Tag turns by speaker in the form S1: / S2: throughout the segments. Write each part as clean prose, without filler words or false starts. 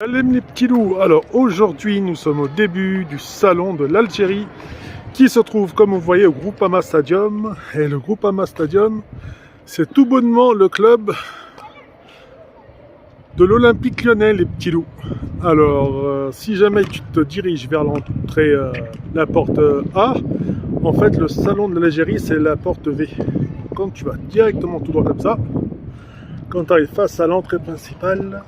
S1: Salut les petits loups. Alors aujourd'hui nous sommes au début du salon de l'Algérie qui se trouve comme vous voyez au Groupama Stadium. Et le Groupama Stadium c'est tout bonnement le club de l'Olympique Lyonnais les petits loups. Alors si jamais tu te diriges vers l'entrée, la porte A, en fait le salon de l'Algérie c'est la porte V. Quand tu vas directement tout droit comme ça, quand tu arrives face à l'entrée principale,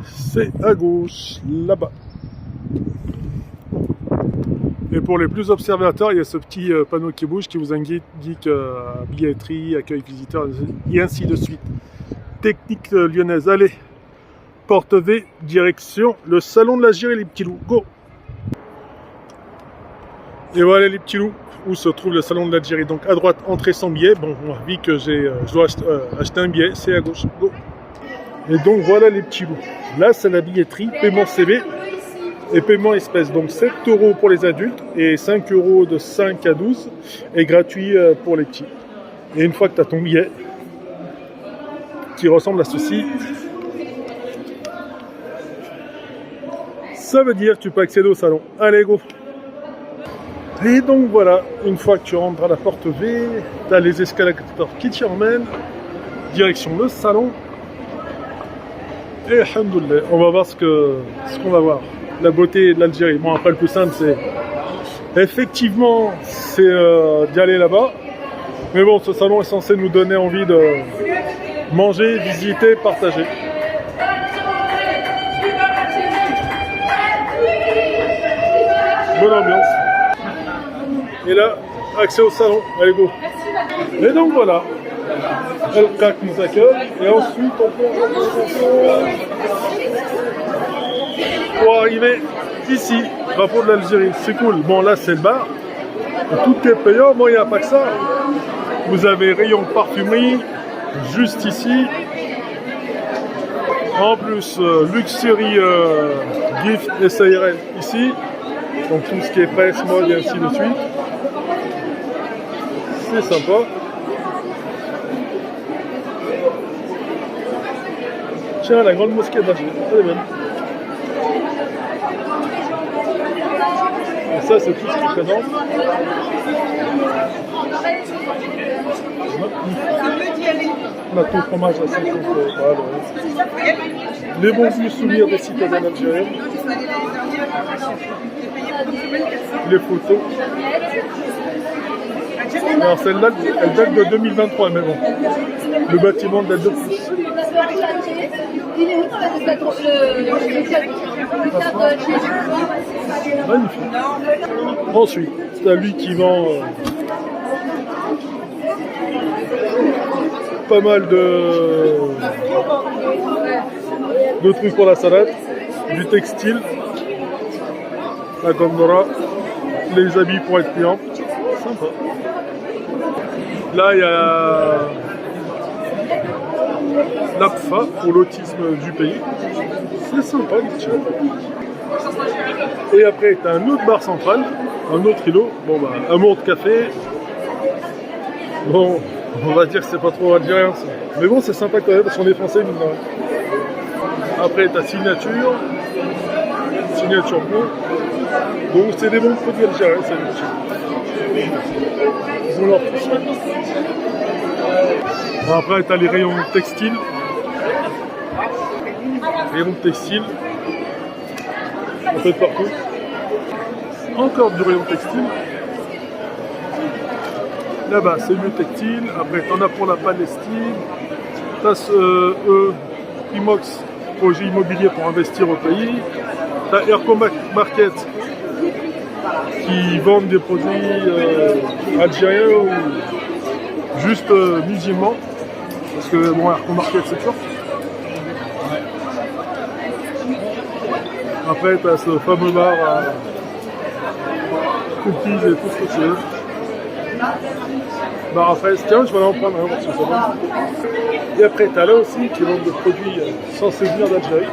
S1: c'est à gauche, là-bas. Et pour les plus observateurs, il y a ce petit panneau qui bouge qui vous indique billetterie, accueil visiteurs, et ainsi de suite. Technique lyonnaise. Allez, porte V, direction le salon de l'Algérie, les petits loups. Go! Et voilà les petits loups, où se trouve le salon de l'Algérie. Donc à droite, entrée sans billet. Bon, vu que je dois acheter un billet, c'est à gauche. Go! Et donc voilà les petits loups. Là c'est la billetterie, paiement CB et paiement espèce. Donc 7 € pour les adultes et 5 € de 5 à 12 et gratuit pour les petits. Et une fois que tu as ton billet, qui ressemble à ceci, ça veut dire que tu peux accéder au salon. Allez go! Et donc voilà, une fois que tu rentres à la porte V, tu as les escalators qui t'y emmènent, direction le salon. Et alhamdoulilah, on va voir ce qu'on va voir. La beauté de l'Algérie. Bon, après le plus simple c'est effectivement d'y aller là-bas. Mais bon, ce salon est censé nous donner envie de manger, visiter, partager. Bonne ambiance. Et là, accès au salon. Allez go. Et donc voilà. El CAC nous accueille et ensuite on peut pour arriver ici, drapeau de l'Algérie, c'est cool. Bon là c'est le bar, tout est payant, bon il n'y a pas que ça. Vous avez rayon parfumerie juste ici. En plus luxury gift SARL ici. Donc tout ce qui est presse, mode et ainsi de suite. C'est sympa. Tiens, la grande mosquée d'Alger, elle est belle. Et ça, c'est tout ce qui présente. On a tout le fromage à 50 €. Voilà. Les bons vieux souvenirs des citadins algériens. Les photos. Alors celle-là, elle date de 2023, mais bon. Le bâtiment date de plus. Magnifique. Ensuite, c'est à lui qui vend pas mal de trucs pour la salade, du textile, la gondora, les habits pour être client. Sympa. Là, il y a l'APFA pour l'autisme du pays. C'est sympa, les petits. Et après, tu as un autre bar central, un autre îlot. Bon, bah, amour de café. Bon, on va dire que c'est pas trop algérien, ça. Mais bon, c'est sympa quand même, parce qu'on est français, mine de rien. Après, tu as signature pro. Donc, c'est des bons produits algériens, c'est les petits. Ils ont leur puissance. Bon, après, tu as les rayons textiles. Rayons textiles. En fait, partout. Encore du rayon textile. Là-bas, c'est le textile. Après, tu en as pour la Palestine. Tu as Imox, projet immobilier pour investir au pays. Tu as Airco Market qui vendent des produits algériens ou juste musulmans. Parce que bon, Airco Market c'est sûr. Après, tu as ce fameux bar à cookies et tout ce que tu veux. Bar à fraises, tiens, je vais en prendre un parce que ça va. Et après, tu as là aussi qui vendent des produits censés venir d'Algérie.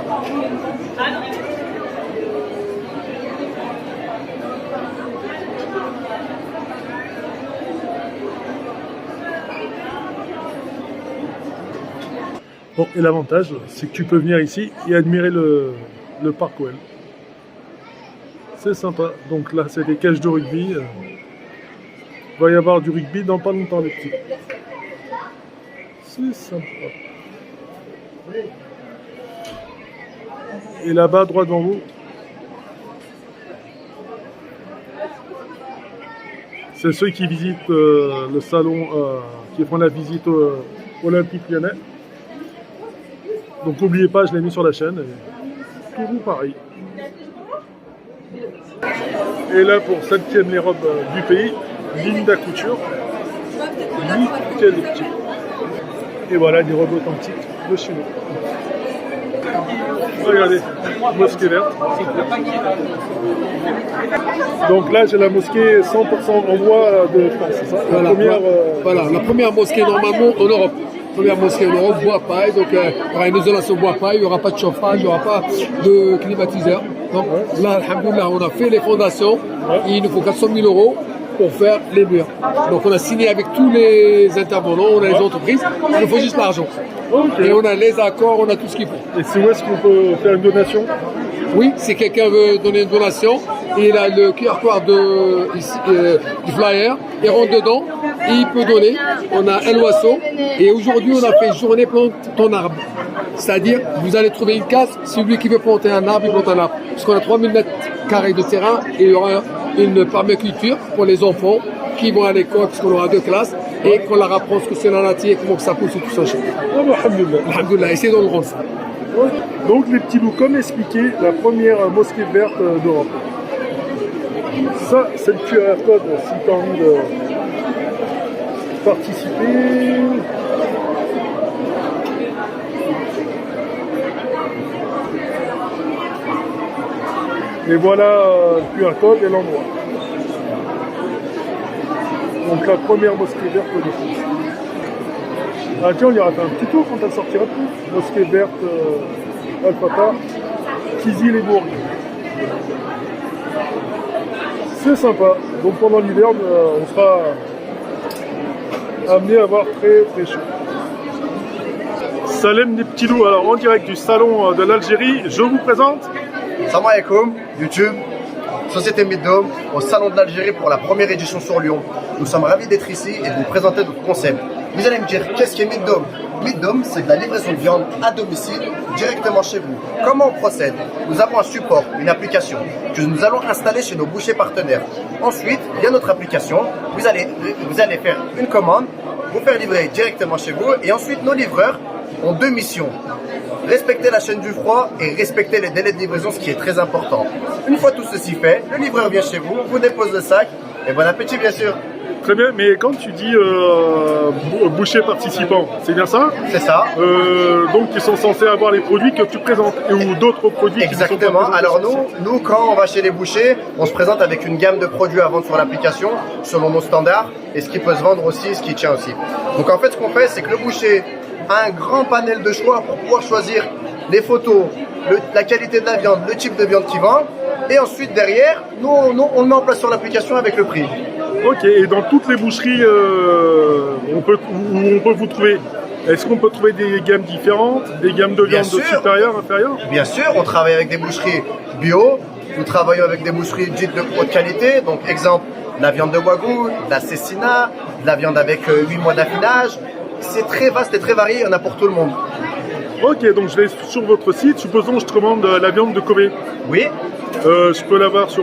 S1: Bon, et l'avantage, c'est que tu peux venir ici et admirer le parc OL. C'est sympa. Donc là, c'est des cages de rugby. Il va y avoir du rugby dans pas longtemps, les petits. C'est sympa. Et là-bas, droit devant vous, c'est ceux qui visitent le salon, qui font la visite olympique lyonnais. Donc n'oubliez pas, je l'ai mis sur la chaîne. Et toujours pareil. Et là, pour 7e les robes du pays, Linda Couture. Nickel les petits. Et voilà, des robes authentiques de chez nous. Regardez, mosquée verte. Donc là, j'ai la mosquée 100% en bois de France, c'est ça?
S2: Voilà, la première mosquée normalement en Europe. Première mosquée en Europe, bois paille, donc il y aura une isolation bois paille, il n'y aura pas de chauffage, il n'y aura pas de climatiseur. Donc là, alhamdoulilah, on a fait les fondations, et il nous faut 400 000 € pour faire les murs. Donc on a signé avec tous les intervenants, on a les entreprises, il nous faut juste l'argent. Et on a les accords, on a tout ce qu'il faut.
S1: Et c'est où est-ce qu'on peut faire une donation?
S2: Oui, si quelqu'un veut donner une donation, il a le QR code du flyer, il rentre dedans et il peut donner. On a un oiseau et aujourd'hui on a fait journée plante ton arbre. C'est-à-dire, vous allez trouver une case, celui qui veut planter un arbre, il plante un arbre. Parce qu'on a 3000 mètres carrés de terrain et il y aura une permaculture pour les enfants qui vont à l'école, parce qu'on aura 2 classes, et qu'on leur apprend ce que c'est la nature, comment ça pousse et tout ça. Alhamdoulilah, et c'est dans le rond ça.
S1: Donc les petits loups, comme expliqué, la première mosquée verte d'Europe. Ça, c'est le QR code si tu as envie de participer. Et voilà le QR code et l'endroit. Donc la première mosquée verte de France. Ah tiens, on ira faire un petit tour quand elle sortira plus. Mosquée verte Al-Fatah, Tizi-les-Bourgs. C'est sympa. Donc pendant l'hiver, on sera amené à avoir très très chaud. Salem des petits loups, alors en direct du salon de l'Algérie, je vous présente.
S3: Salam alaikum, YouTube, Société Middome, au salon de l'Algérie pour la première édition sur Lyon. Nous sommes ravis d'être ici et de vous présenter notre concept. Vous allez me dire, qu'est-ce qu'est Middome? Middome, c'est de la livraison de viande à domicile directement chez vous. Comment on procède? Nous avons un support, une application que nous allons installer chez nos bouchers partenaires. Ensuite, via notre application, vous allez faire une commande, vous faire livrer directement chez vous et ensuite nos livreurs ont 2 missions. Respecter la chaîne du froid et respecter les délais de livraison, ce qui est très important. Une fois tout ceci fait, le livreur vient chez vous, vous dépose le sac et bon appétit bien sûr.
S1: Très bien, mais quand tu dis boucher participant, c'est bien ça?
S3: C'est ça.
S1: Donc ils sont censés avoir les produits que tu présentes ou d'autres produits.
S3: Exactement.
S1: Qui ne sont pas
S3: alors nous, quand on va chez les bouchers, on se présente avec une gamme de produits à vendre sur l'application, selon nos standards, et ce qui peut se vendre aussi, ce qui tient aussi. Donc en fait, ce qu'on fait, c'est que le boucher a un grand panel de choix pour pouvoir choisir les photos, la qualité de la viande, le type de viande qu'il vend, et ensuite derrière, nous on le met en place sur l'application avec le prix.
S1: Ok, et dans toutes les boucheries où on peut vous trouver, est-ce qu'on peut trouver des gammes différentes, des gammes de viande supérieures, inférieures?
S3: Bien sûr, on travaille avec des boucheries bio, nous travaillons avec des boucheries dites de haute qualité, donc exemple, la viande de Wagyu, la Cecina, la viande avec 8 mois d'affinage. C'est très vaste et très varié, il y en a pour tout le monde.
S1: Ok, donc je vais sur votre site, supposons que je commande la viande de Kobe.
S3: Oui.
S1: Je peux l'avoir sur...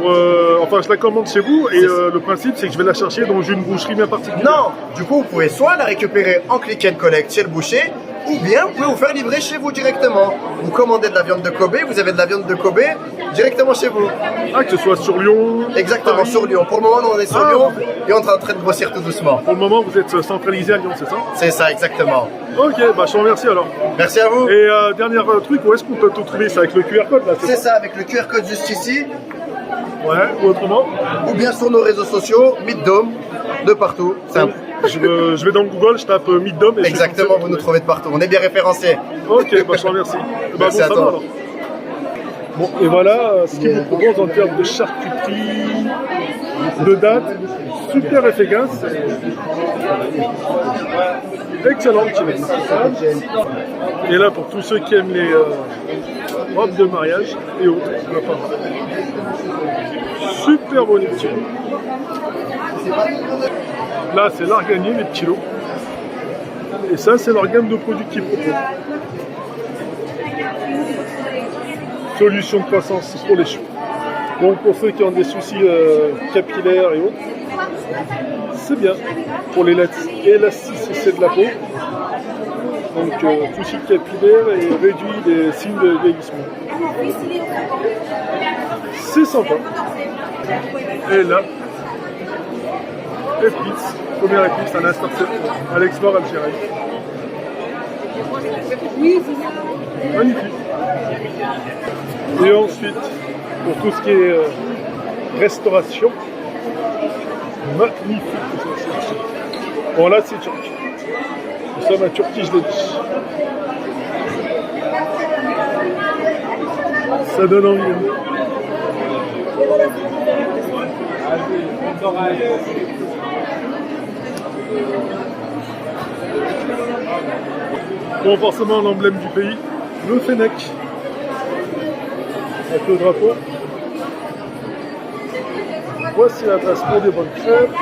S1: enfin, je la commande chez vous et le principe, c'est que je vais la chercher dans une boucherie bien particulière.
S3: Non, du coup, vous pouvez soit la récupérer en click and collect chez le boucher, ou bien vous pouvez vous faire livrer chez vous directement. Vous commandez de la viande de Kobe, vous avez de la viande de Kobe directement chez vous.
S1: Ah, que ce soit sur Lyon?
S3: Exactement,
S1: Paris.
S3: sur Lyon. Pour le moment, nous, on est sur Lyon et on est en train de grossir tout doucement.
S1: Pour le moment, vous êtes centralisé à Lyon, c'est ça?
S3: C'est ça, exactement.
S1: Ok, bah je te remercie alors.
S3: Merci à vous.
S1: Et dernier truc, où est-ce qu'on peut tout trouver? C'est avec le QR code là?
S3: C'est ça, avec le QR code juste ici.
S1: Ouais, ou autrement?
S3: Ou bien sur nos réseaux sociaux, Middome, de partout. Simple.
S1: Je vais dans Google, je tape Middome.
S3: Exactement, vous nous trouvez de partout. On est bien référencés.
S1: Ok, bah je te remercie.
S3: Merci à toi.
S1: Alors. Bon, et voilà ce qu'ils vous proposent en termes de charcuterie, de dates, super efficace. Excellent petit mec. Et là, pour tous ceux qui aiment les robes de mariage et autres, on va pas voir. Super beau les petits lots. Là, c'est l'arganier, les petits lots. Et ça, c'est leur gamme de produits qu'ils proposent. Solution de croissance pour les cheveux. Donc pour ceux qui ont des soucis capillaires et autres, c'est bien pour l'élasticité de la peau. Donc soucis capillaires et réduit les signes de vieillissement. C'est sympa. Et là, épices, première épice, un instant à l'export algérien. Magnifique. Et ensuite, pour tout ce qui est restauration, magnifique. Bon là c'est turc. Nous sommes à Turquie, je l'ai dit. Ça donne envie. Bon, forcément l'emblème du pays, le Fennec. Avec le drapeau. Voici l'adresse pour des bonnes crêpes,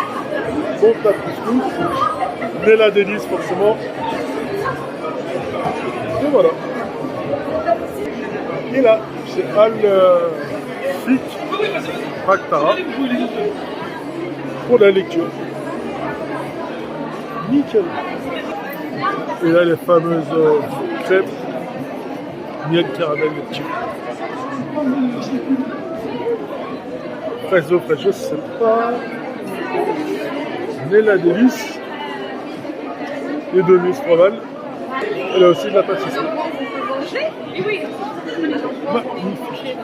S1: bon plat de couscous, mais la délice forcément. Et voilà. Et là, c'est Al-Fik Raktara pour la lecture. Nickel. Et là, les fameuses crêpes, miel caramel, les petits. Fraise au fraîche, je sais pas. Mais la délice. Et de Mistral. Et là aussi de la pâtisserie. Magnifique.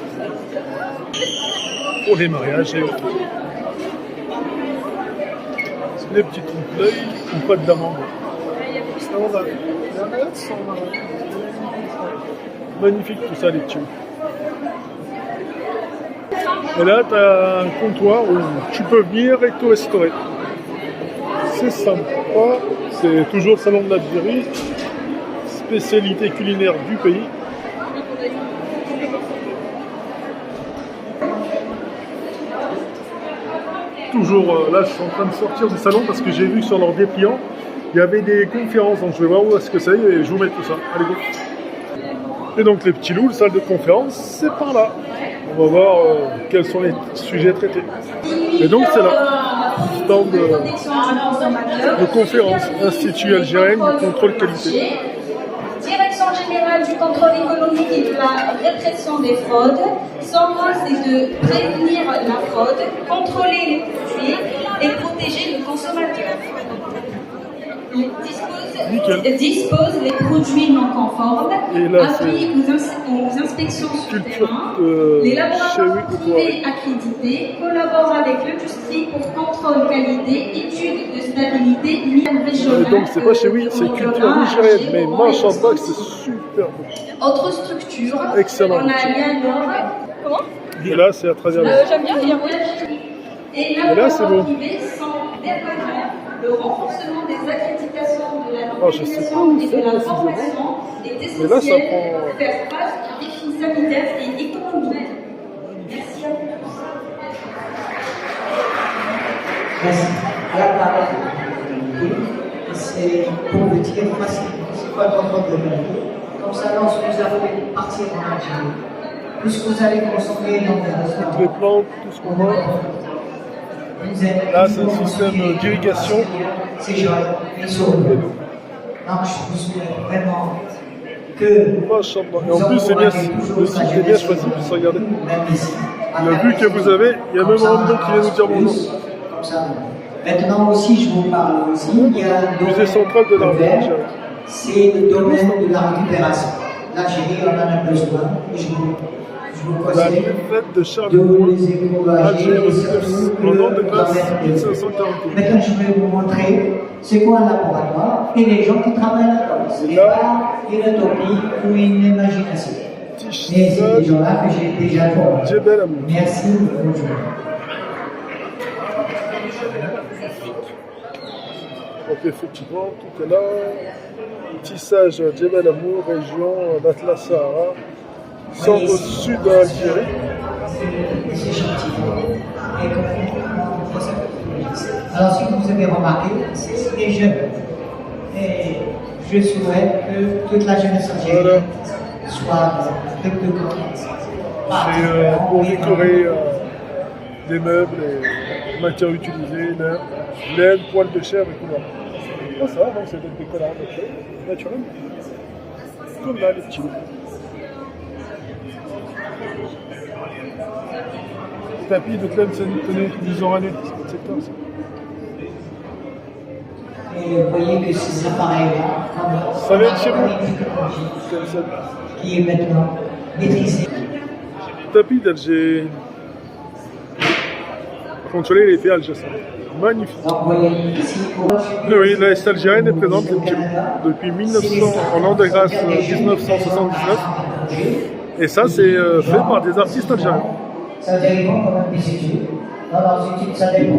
S1: Pour les mariages et autres. Les petits trompe-l'œil ou pas d'amande. Magnifique tout ça les petits. Et là, tu as un comptoir où tu peux venir et te restaurer. C'est sympa. C'est toujours le salon de l'Algérie. Spécialité culinaire du pays. Toujours, là, je suis en train de sortir du salon parce que j'ai vu sur leur dépliant, il y avait des conférences. Donc, je vais voir où est-ce que c'est et je vous mets tout ça. Allez, go. Et donc, les petits loups, la salle de conférence, c'est par là. On va voir quels sont les sujets traités. Et donc c'est là, stand de conférence, Institut algérien du contrôle qualité.
S4: Direction générale du contrôle économique et de la répression des fraudes. Son rôle, c'est de prévenir la fraude, contrôler les produits et protéger le consommateur. Dispose les produits non conformes, appuie aux inspections sur terrain, les laboratoires privés accrédités, collabore avec l'industrie pour contrôle qualité, études de stabilité, mise régionale.
S1: Donc c'est pas chez oui, c'est culture nigérienne, mais machallah c'est super beau.
S4: Autre structure,
S1: excellent.
S4: On a Lianor. Comment?
S1: Et là c'est à travers
S4: j'aime bien dire oui. Et
S1: là c'est bon.
S4: Le renforcement des accréditations de la
S1: normalisation
S4: et de la formation est essentiel pour faire face aux défis sanitaires et économiques. Merci à vous tous.
S5: Merci. À la parole, c'est pour vous dire facilement c'est quoi le contrôle de qualité. Comme ça, là, on vous a fait partir en Algérie. Puisque vous allez consommer dans
S1: toutes les plantes, tout ce qu'on voit. Là, c'est un système d'irrigation.
S5: C'est joli, et sur le dos. Donc, je vous souhaite vraiment que.
S1: Et en plus, c'est bien, le site est bien choisi, puisque regardez. La vue que vous avez, il y a même un homme qui vient nous dire bonjour.
S5: Comme ça. Maintenant aussi, je vous parle aussi. Il y a un
S1: musée central de l'Algérie.
S5: C'est le domaine de la récupération. L'Algérie en a besoin. Je vous conseille
S1: de Charles Algérie, au nom de classe 1540.
S5: Maintenant, je vais vous montrer c'est quoi un laboratoire et les gens qui travaillent là-dedans. Ce n'est pas une utopie ou une imagination. Mais c'est des gens-là que j'ai déjà formés. Merci, bonjour.
S1: Donc effectivement, tout est là. Tissage Djebel Amour, région d'Atlas Sahara, centre-sud de l'Algérie.
S5: Alors, si vous avez remarqué, c'est des jeunes. Et je souhaite que toute la jeunesse algérienne soit de
S1: c'est pour décorer des meubles et matières utilisées, laine, poils de chèvre et tout ça. Oh, ça, donc c'est des décollants naturels. Comme là, les petits loups. Tapis de Tlemcen, tenez, 10 ans années, c'est le secteur ça.
S5: Et vous voyez que ces appareils-là,
S1: Ça vient de chez vous.
S5: qui est maintenant maîtrisé.
S1: Tapis d'Alger. Contrôler les péages, ça. Magnifique.
S5: Donc, vous voyez ici,
S1: Oui, l'Est algérienne est présente depuis 1900, en l'an de grâce 1979. Et ça, c'est fait par des artistes algériens.
S5: Ça dépend quand même des études. Dans leurs études, ça dépend.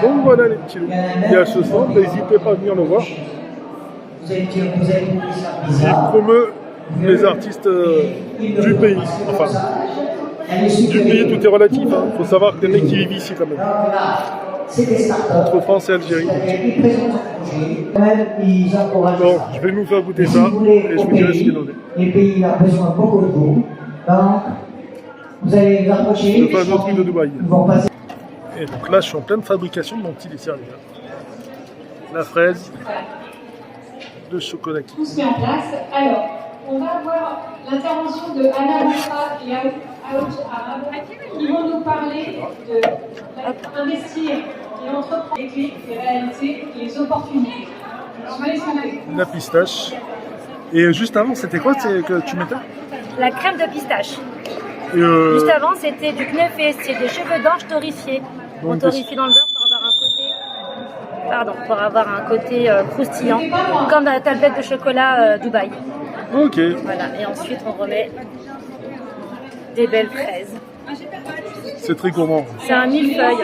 S1: Donc voilà les petits loups. Il y a ce centre, n'hésitez pas à venir le voir.
S5: Vous allez dire, vous avez trouvé ça
S1: Il
S5: bizarre.
S1: promeut les artistes du pays. Enfin, du pays, tout est relatif. Il faut savoir que les mecs qui vivent ici quand même.
S5: Donc là, c'est des startups.
S1: Entre France et Algérie.
S5: Ils présentent un projet. Quand même, ils encouragent
S1: Bon,
S5: ça.
S1: je vais nous faire goûter
S5: Si
S1: ça
S5: vous voulez
S1: et je
S5: au
S1: vous dirai ce qu'il en
S5: pays,
S1: est.
S5: les pays ont besoin beaucoup de vous. Donc, vous allez vous approcher.
S1: Le fameux truc de Dubaï.
S5: Ils vont passer.
S1: Et donc là, je suis en pleine fabrication de mon petit dessert, les gars. La fraise, le chocolat.
S4: Tout se met en place. Alors, on va avoir l'intervention de Anna Moussa et Aouch Arab qui vont nous parler d'investir et entreprendre les clés, les réalités et les opportunités. Soyez santé.
S1: La pistache. Et juste avant, c'était quoi que tu mettais?
S6: La crème de pistache.
S1: Et
S6: Juste avant, c'était du knefe, c'est des cheveux d'ange torréfiés. On
S1: Donc,
S6: torréfie dans le beurre pour avoir un côté croustillant, comme la tablette de chocolat Dubaï.
S1: Ok.
S6: Voilà, et ensuite on remet des belles fraises.
S1: C'est très gourmand.
S6: C'est un millefeuille.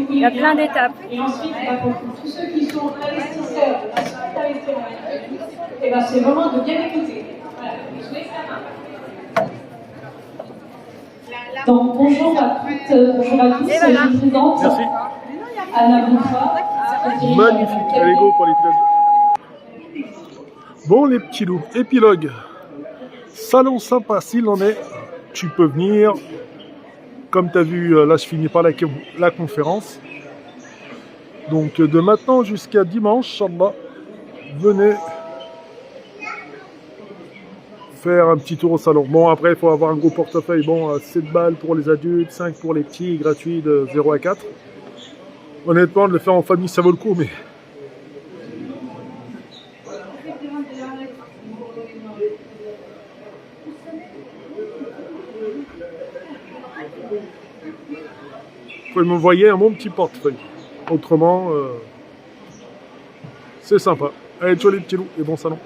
S6: Il y a plein d'étapes.
S4: Et ensuite, pour tous ceux qui sont investisseurs, qui souhaitent investir en Algérie, eh ben, c'est le moment de bien écouter. Voilà, vous jouez sa main. Donc, bonjour à toutes, bonjour à tous.
S6: Et voilà.
S4: Je vous présente
S1: Merci.
S4: Anna Moussa.
S1: Magnifique. Allez, go pour l'épilogue. Bon, les petits loups. Épilogue. Salon sympa, s'il en est. Tu peux venir. Comme tu as vu, là, je finis par la conférence. Donc, de maintenant jusqu'à dimanche, Inch'Allah, venez faire un petit tour au salon. Bon, après, il faut avoir un gros portefeuille. Bon, 7 balles pour les adultes, 5 pour les petits, gratuit de 0 à 4. Honnêtement, de le faire en famille, ça vaut le coup, mais... Vous pouvez m'envoyer un bon petit portefeuille. Autrement, c'est sympa. Allez, ciao les petits loups et bon salon.